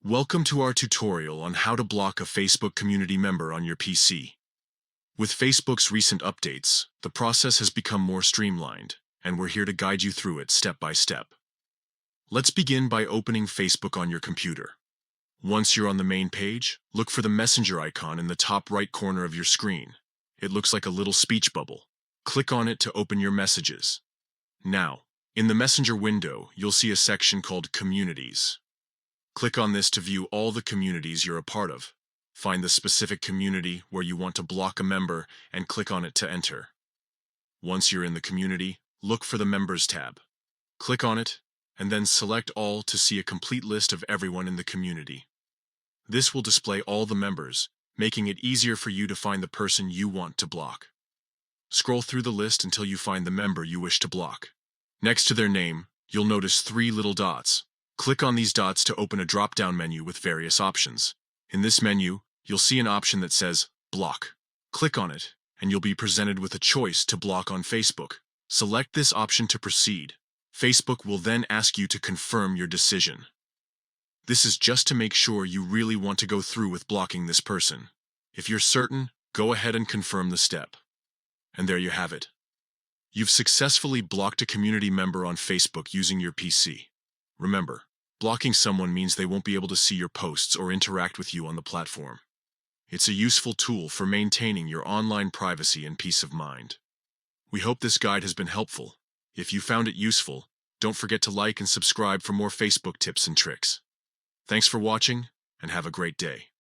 Welcome to our tutorial on how to block a Facebook community member on your PC. With Facebook's recent updates, the process has become more streamlined, and we're here to guide you through it step by step. Let's begin by opening Facebook on your computer. Once you're on the main page, look for the messenger icon in the top right corner of your screen. It looks like a little speech bubble. Click on it to open your messages. Now, in the messenger window, you'll see a section called Communities. Click on this to view all the communities you're a part of. Find the specific community where you want to block a member and click on it to enter. Once you're in the community, look for the Members tab. Click on it, and then select All to see a complete list of everyone in the community. This will display all the members, making it easier for you to find the person you want to block. Scroll through the list until you find the member you wish to block. Next to their name, you'll notice 3 little dots. Click on these dots to open a drop-down menu with various options. In this menu, you'll see an option that says Block. Click on it, and you'll be presented with a choice to block on Facebook. Select this option to proceed. Facebook will then ask you to confirm your decision. This is just to make sure you really want to go through with blocking this person. If you're certain, go ahead and confirm the step. And there you have it. You've successfully blocked a community member on Facebook using your PC. Remember, blocking someone means they won't be able to see your posts or interact with you on the platform. It's a useful tool for maintaining your online privacy and peace of mind. We hope this guide has been helpful. If you found it useful, don't forget to like and subscribe for more Facebook tips and tricks. Thanks for watching, and have a great day.